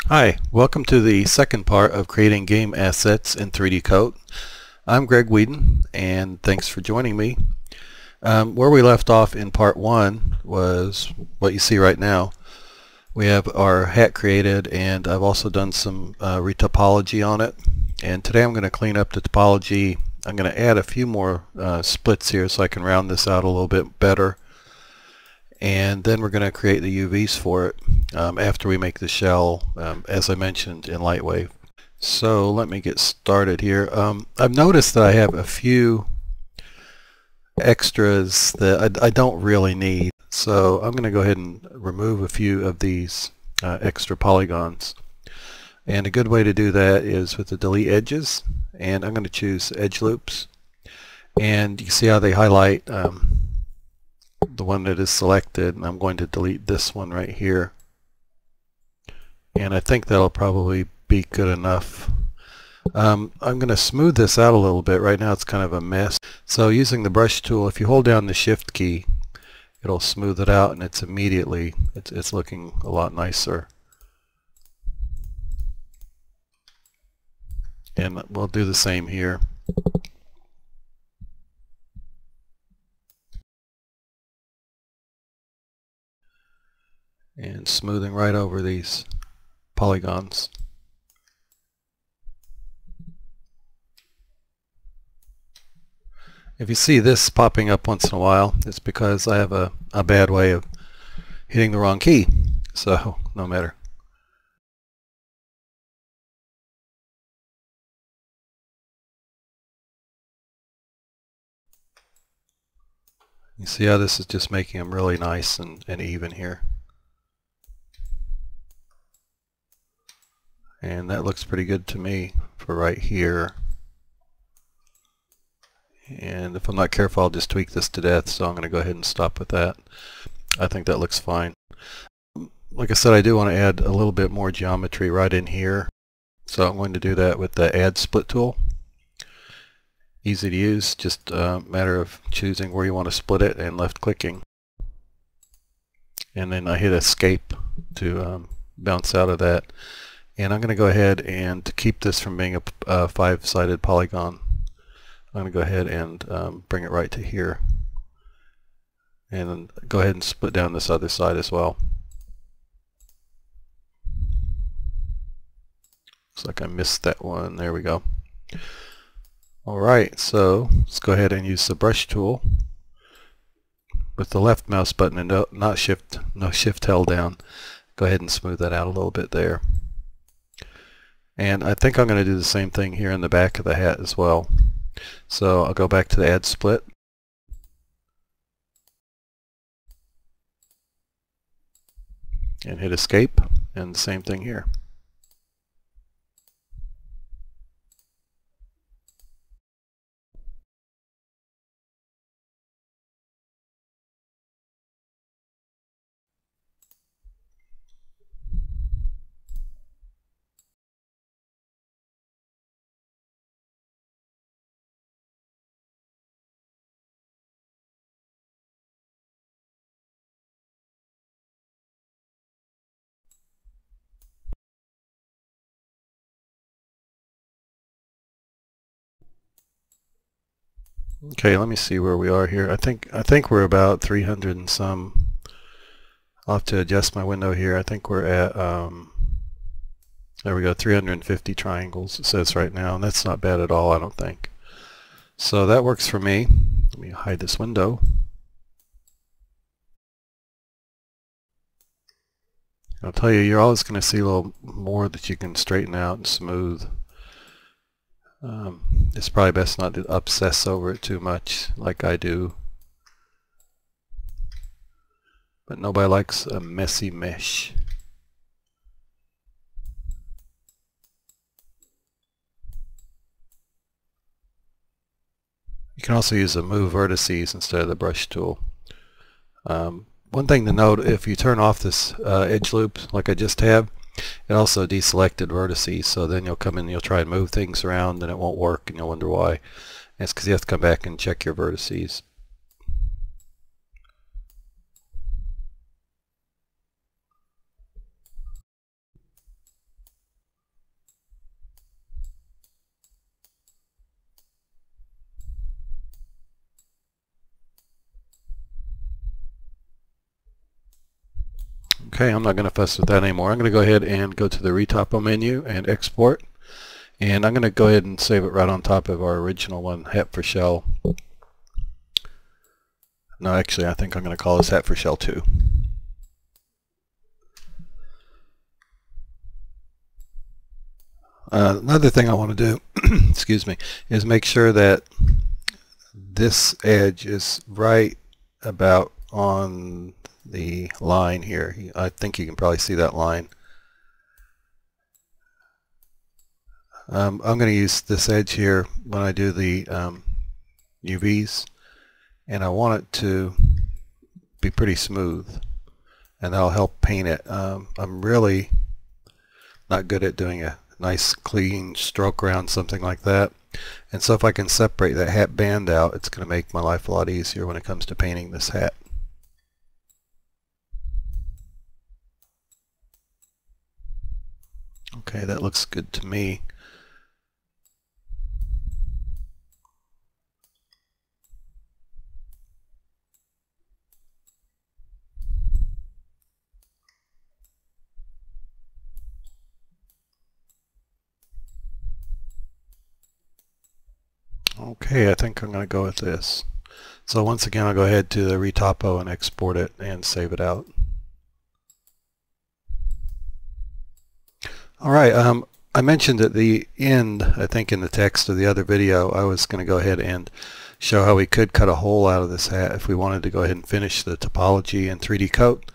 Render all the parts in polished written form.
Hi, welcome to the second part of creating game assets in 3D Coat. I'm Greg Whedon, and thanks for joining me. Where we left off in part one was what you see right now. We have our hat created, and I've also done some retopology on it. And today I'm going to clean up the topology. I'm going to add a few more splits here so I can round this out a little bit better. And then we're going to create the UVs for it after we make the shell, as I mentioned, in Lightwave. So let me get started here. I've noticed that I have a few extras that I don't really need. So I'm going to go ahead and remove a few of these extra polygons. And a good way to do that is with the delete edges. And I'm going to choose edge loops. And you see how they highlight the one that is selected, and I'm going to delete this one right here. And I think that'll probably be good enough. I'm going to smooth this out a little bit. Right now it's kind of a mess. So using the brush tool, if you hold down the shift key, it'll smooth it out, and it's immediately, it's looking a lot nicer. And we'll do the same here. And smoothing right over these polygons. If you see this popping up once in a while, it's because I have a bad way of hitting the wrong key. So, no matter. You see how this is just making them really nice and even here. And that looks pretty good to me for right here. And if I'm not careful, I'll just tweak this to death, so I'm going to go ahead and stop with that. I think that looks fine. Like I said, I do want to add a little bit more geometry right in here. So I'm going to do that with the Add Split tool. Easy to use, just a matter of choosing where you want to split it and left clicking. And then I hit Escape to bounce out of that. And I'm going to go ahead and to keep this from being a five-sided polygon, I'm going to go ahead and bring it right to here. And then go ahead and split down this other side as well. Looks like I missed that one. There we go. Alright, so let's go ahead and use the brush tool with the left mouse button and no shift held down. Go ahead and smooth that out a little bit there. And I think I'm going to do the same thing here in the back of the hat as well. So I'll go back to the Add Split. And hit Escape, and the same thing here. Okay, let me see where we are here. I think we're about 300 and some. I'll have to adjust my window here. I think we're at there we go, 350 triangles it says right now, and that's not bad at all, I don't think. So that works for me. Let me hide this window. I'll tell you, you're always going to see a little more that you can straighten out and smooth. It's probably best not to obsess over it too much like I do. But nobody likes a messy mesh. You can also use the Move Vertices instead of the brush tool. One thing to note, if you turn off this edge loop like I just have, it also deselected vertices, so then you'll come in and you'll try and move things around and it won't work and you'll wonder why. And it's because you have to come back and check your vertices. Okay, I'm not going to fuss with that anymore. I'm going to go ahead and go to the Retopo menu and export. And I'm going to go ahead and save it right on top of our original one, Hat for Shell. No, actually, I think I'm going to call this Hat for Shell 2. Another thing I want to do, excuse me, is make sure that this edge is right about on the line here. I think you can probably see that line. I'm going to use this edge here when I do the UVs, and I want it to be pretty smooth, and that'll help paint it. I'm really not good at doing a nice clean stroke around something like that, and so if I can separate that hat band out, it's going to make my life a lot easier when it comes to painting this hat. Okay, that looks good to me. Okay, I think I'm going to go with this. So once again, I'll go ahead to the Retopo and export it and save it out. Alright, I mentioned at the end, I think in the text of the other video, I was going to go ahead and show how we could cut a hole out of this hat if we wanted to go ahead and finish the topology and 3D coat.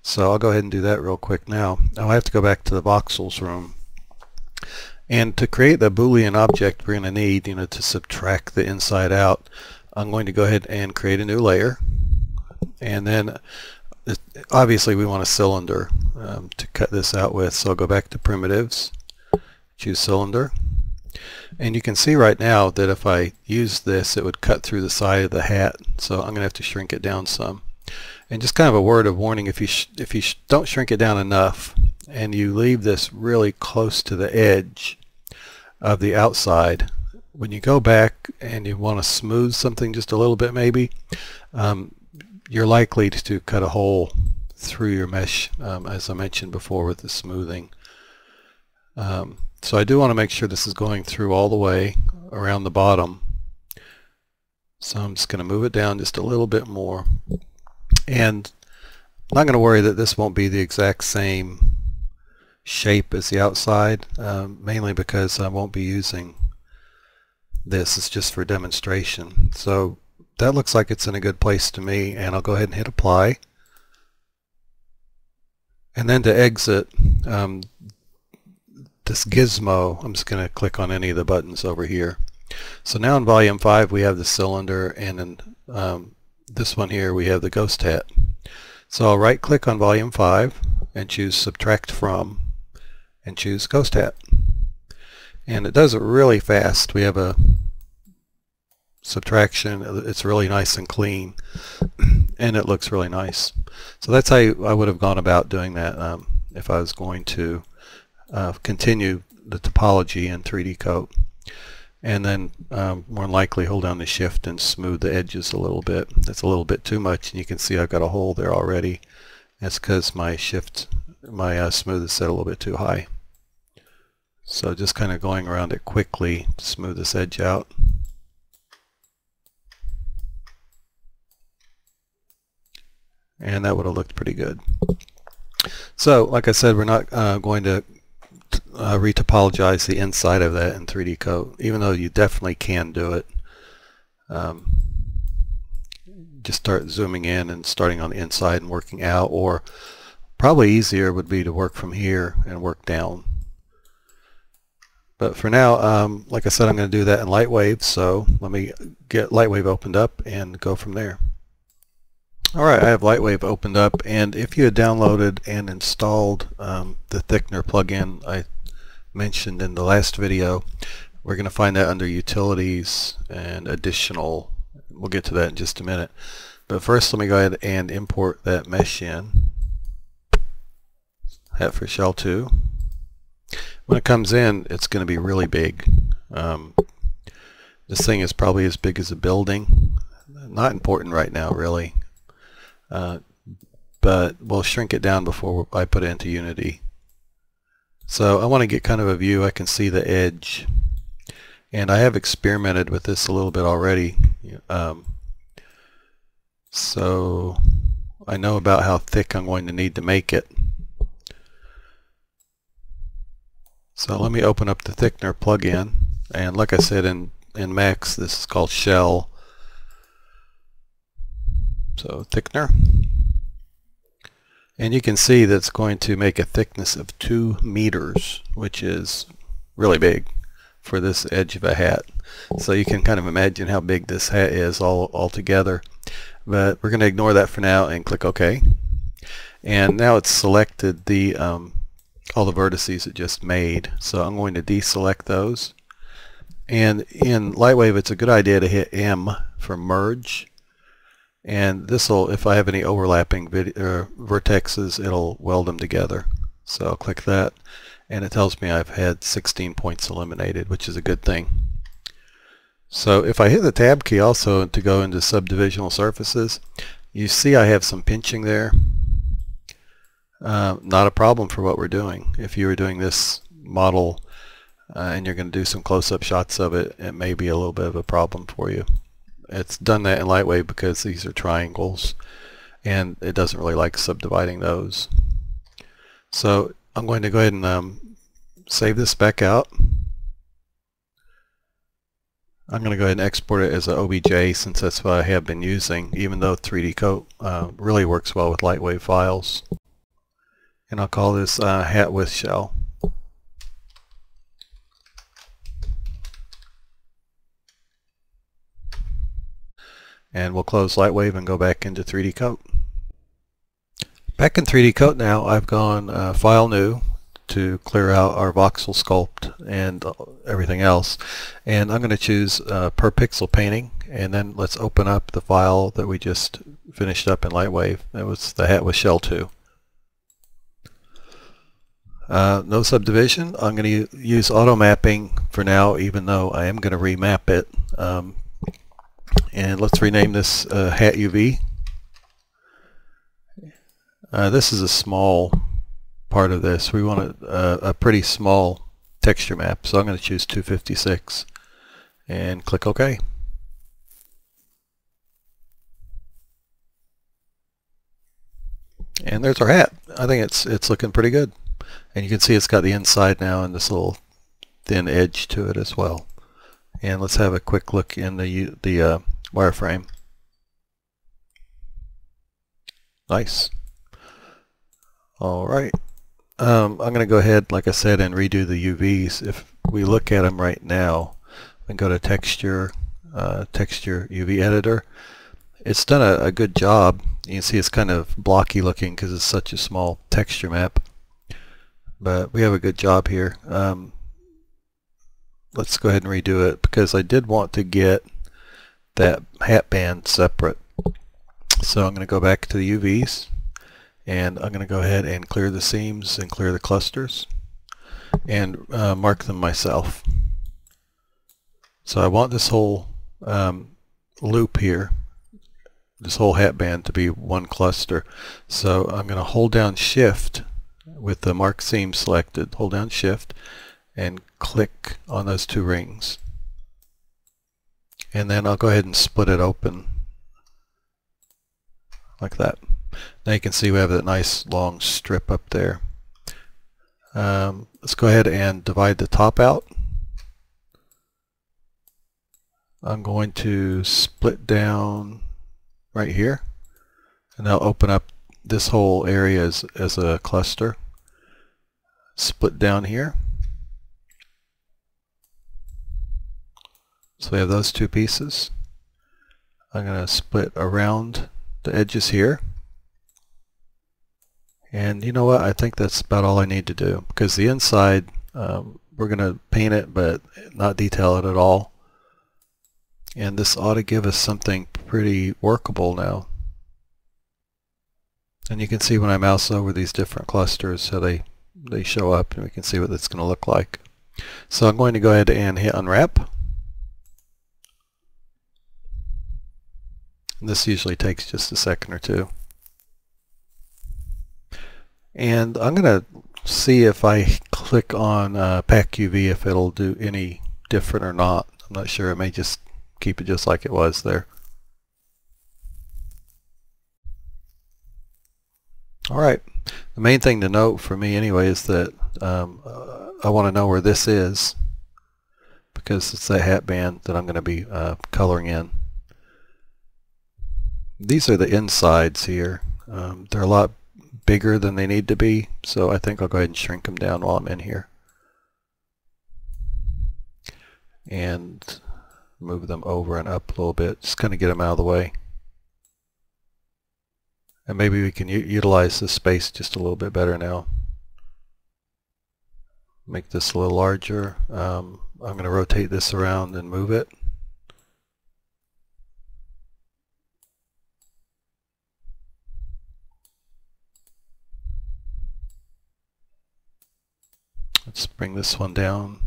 So I'll go ahead and do that real quick now. I'll have to go back to the voxels room. And to create the Boolean object we're going to need, to subtract the inside out, I'm going to go ahead and create a new layer. And then obviously we want a cylinder to cut this out with, so I'll go back to primitives, choose cylinder, and you can see right now that if I use this it would cut through the side of the hat, so I'm going to have to shrink it down some. And just kind of a word of warning, if you don't shrink it down enough and you leave this really close to the edge of the outside, when you go back and you want to smooth something just a little bit maybe, you're likely to cut a hole through your mesh, as I mentioned before with the smoothing. So I do want to make sure this is going through all the way around the bottom. So I'm just going to move it down just a little bit more. And I'm not going to worry that this won't be the exact same shape as the outside, mainly because I won't be using this. It's just for demonstration. So that looks like it's in a good place to me, and I'll go ahead and hit apply. And then to exit this gizmo, I'm just going to click on any of the buttons over here. So now in volume 5 we have the cylinder, and in this one here we have the ghost hat. So I'll right click on volume 5 and choose subtract from and choose ghost hat. And it does it really fast. We have a subtraction. It's really nice and clean and it looks really nice. So that's how I would have gone about doing that if I was going to continue the topology in 3D coat. And then more than likely hold down the shift and smooth the edges a little bit. That's a little bit too much, and you can see I've got a hole there already. That's because my smooth is set a little bit too high. So just kind of going around it quickly to smooth this edge out. And that would have looked pretty good. So like I said, we're not going to retopologize the inside of that in 3D coat, even though you definitely can do it. Just start zooming in and starting on the inside and working out, or probably easier would be to work from here and work down. But for now, like I said, I'm going to do that in Lightwave, so let me get Lightwave opened up and go from there. Alright, I have Lightwave opened up, and if you had downloaded and installed the thickener plugin I mentioned in the last video, we're going to find that under Utilities and Additional. We'll get to that in just a minute. But first let me go ahead and import that mesh in. Hat for Shell 2. When it comes in, it's going to be really big. This thing is probably as big as a building. Not important right now, really. But but we'll shrink it down before I put it into Unity. So I want to get kind of a view. I can see the edge, and I have experimented with this a little bit already. So I know about how thick I'm going to need to make it. So let me open up the thickener plugin, and like I said, in Max this is called Shell. So thickener, and you can see that it's going to make a thickness of 2 meters, which is really big for this edge of a hat. So you can kind of imagine how big this hat is all together. But we're going to ignore that for now and click OK. And now it's selected the all the vertices it just made. So I'm going to deselect those. And in Lightwave, it's a good idea to hit M for merge. And this will, if I have any overlapping vertexes, it'll weld them together. So I'll click that, and it tells me I've had 16 points eliminated, which is a good thing. So if I hit the tab key also to go into subdivisional surfaces, you see I have some pinching there. Not a problem for what we're doing. If you were doing this model and you're going to do some close-up shots of it, it may be a little bit of a problem for you. It's done that in Lightwave because these are triangles and it doesn't really like subdividing those. So I'm going to go ahead and save this back out. I'm going to go ahead and export it as an OBJ since that's what I have been using, even though 3D Coat really works well with Lightwave files. And I'll call this hat with shell. And we'll close Lightwave and go back into 3D Coat. Back in 3D Coat now, I've gone File New to clear out our voxel sculpt and everything else. And I'm going to choose per pixel painting, and then let's open up the file that we just finished up in Lightwave. That was the hat with shell 2. No subdivision. I'm going to use auto mapping for now, even though I am going to remap it. And let's rename this hat UV. This is a small part of this. We want a pretty small texture map, so I'm going to choose 256 and click OK. And there's our hat. I think it's looking pretty good. And you can see it's got the inside now and this little thin edge to it as well. And let's have a quick look in the wireframe. Nice. Alright. I'm going to go ahead, like I said, and redo the UVs. If we look at them right now and go to Texture, Texture UV Editor, it's done a good job. You can see it's kind of blocky looking because it's such a small texture map. But we have a good job here. Let's go ahead and redo it because I did want to get that hat band separate. So I'm going to go back to the UVs, and I'm going to go ahead and clear the seams and clear the clusters and mark them myself. So I want this whole loop here, this whole hat band, to be one cluster. So I'm going to hold down Shift with the mark seam selected, hold down Shift and click on those 2 rings. And then I'll go ahead and split it open like that. Now you can see we have that nice long strip up there. Let's go ahead and divide the top out. I'm going to split down right here, and I'll open up this whole area as a cluster. Split down here. So we have those 2 pieces. I'm going to split around the edges here. And you know what? I think that's about all I need to do, because the inside, we're going to paint it but not detail it at all. And this ought to give us something pretty workable now. And you can see when I mouse over these different clusters how they show up, and we can see what it's going to look like. So I'm going to go ahead and hit unwrap. And this usually takes just a second or two. And I'm going to see if I click on Pack UV if it'll do any different or not. I'm not sure. It may just keep it just like it was there. Alright, the main thing to note for me anyway is that I want to know where this is, because it's that hat band that I'm going to be coloring in. These are the insides here. They're a lot bigger than they need to be, so I think I'll go ahead and shrink them down while I'm in here. And move them over and up a little bit, just kind of get them out of the way. And maybe we can utilize this space just a little bit better now. Make this a little larger. I'm going to rotate this around and move it. Let's bring this one down.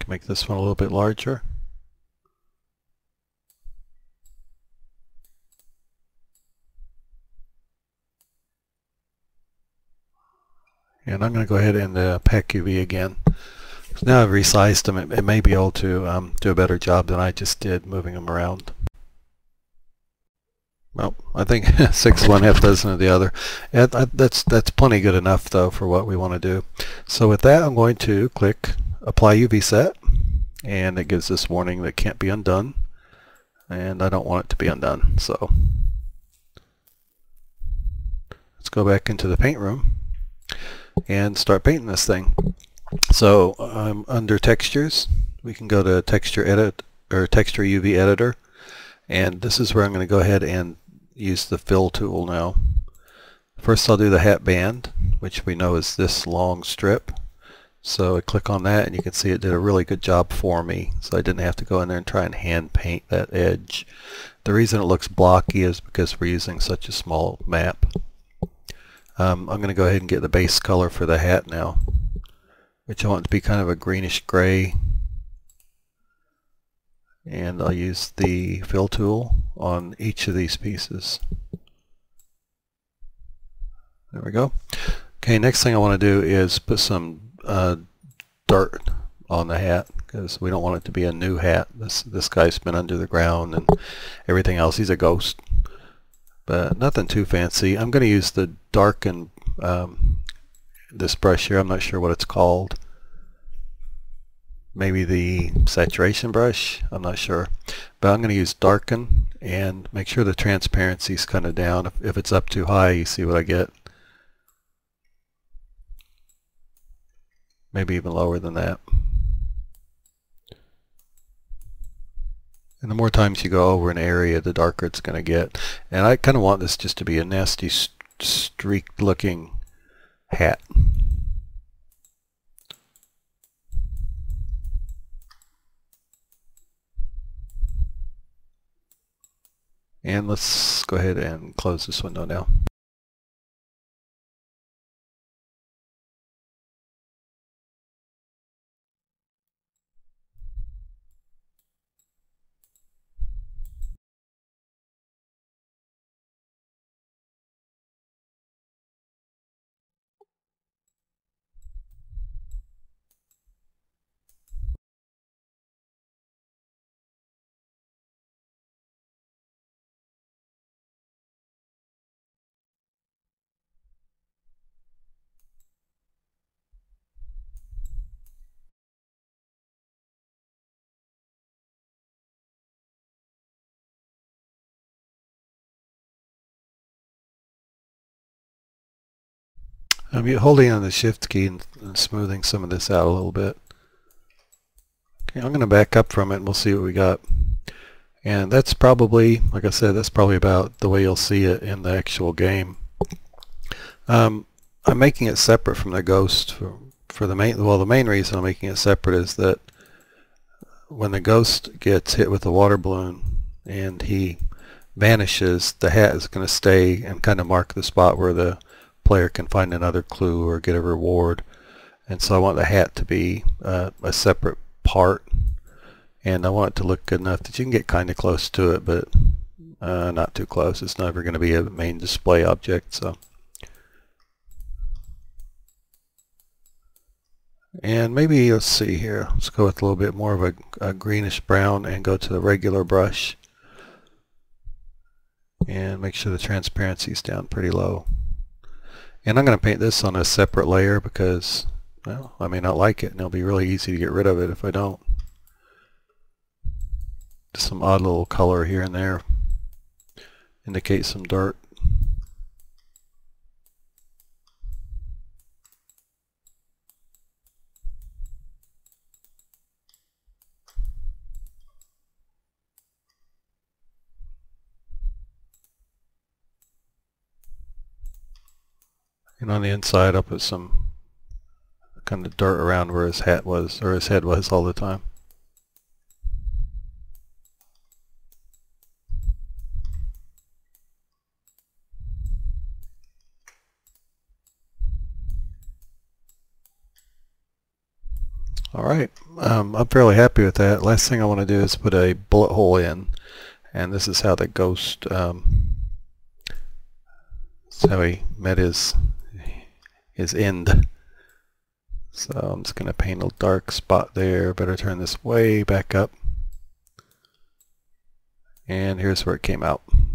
Make this one a little bit larger. And I'm going to go ahead and Pack UV again. Now I've resized them, it may be able to do a better job than I just did moving them around. Well, I think 6 of one, half dozen of the other. That's plenty good enough though for what we want to do. So with that, I'm going to click Apply UV Set, and it gives this warning that can't be undone, and I don't want it to be undone. So let's go back into the paint room and start painting this thing. So under Textures, we can go to Texture Edit or Texture UV Editor, and this is where I'm going to go ahead and use the Fill tool now. First I'll do the hat band, which we know is this long strip. So I click on that and you can see it did a really good job for me. So I didn't have to go in there and try and hand paint that edge. The reason it looks blocky is because we're using such a small map. I'm going to go ahead and get the base color for the hat now, which I want to be kind of a greenish gray. And I'll use the Fill tool on each of these pieces. There we go. Okay, next thing I want to do is put some dirt on the hat, because we don't want it to be a new hat. This guy's been under the ground and everything else. He's a ghost, but nothing too fancy. I'm going to use the darken this brush here. I'm not sure what it's called. Maybe the saturation brush, I'm not sure. But I'm going to use darken and make sure the transparency is kind of down. If it's up too high, you see what I get. Maybe even lower than that. And the more times you go over an area, the darker it's going to get. And I kind of want this just to be a nasty streaked looking hat. And let's go ahead and close this window now. I'm holding on the Shift key and smoothing some of this out a little bit. Okay, I'm going to back up from it and we'll see what we got. And that's probably, like I said, that's probably about the way you'll see it in the actual game. I'm making it separate from the ghost for the main. Well, the main reason I'm making it separate is that when the ghost gets hit with the water balloon and he vanishes, the hat is going to stay and kind of mark the spot where the player can find another clue or get a reward. And so I want the hat to be a separate part, and I want it to look good enough that you can get kind of close to it, but not too close. It's never going to be a main display object. So, and maybe let's see here. Let's go with a little bit more of a greenish brown and go to the regular brush, and make sure the transparency is down pretty low. And I'm going to paint this on a separate layer because, well, I may not like it, and it'll be really easy to get rid of it if I don't. Just some odd little color here and there. Indicate some dirt. And on the inside I'll put some kind of dirt around where his hat was, or his head was all the time. Alright, I'm fairly happy with that. Last thing I want to do is put a bullet hole in, and this is how the ghost, that's how he met his end. So I'm just going to paint a dark spot there. Better turn this way back up. And here's where it came out. I'm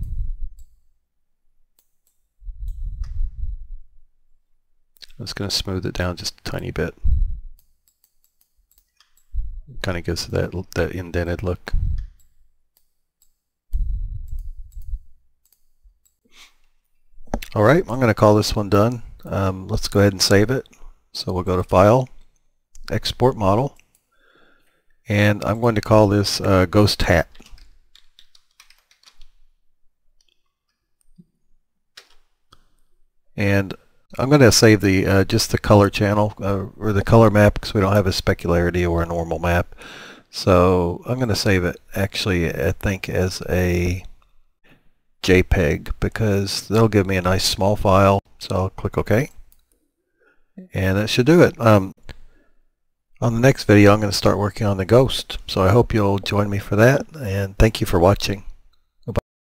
just going to smooth it down just a tiny bit. Kind of gives that indented look. Alright, I'm going to call this one done. Let's go ahead and save it. So we'll go to File, Export Model, and I'm going to call this Ghost Hat. And I'm going to save the just the color channel or the color map because we don't have a specularity or a normal map. So I'm going to save it actually, I think, as a JPEG because they'll give me a nice small file. So I'll click OK. And that should do it. On the next video I'm going to start working on the ghost. So I hope you'll join me for that, and thank you for watching.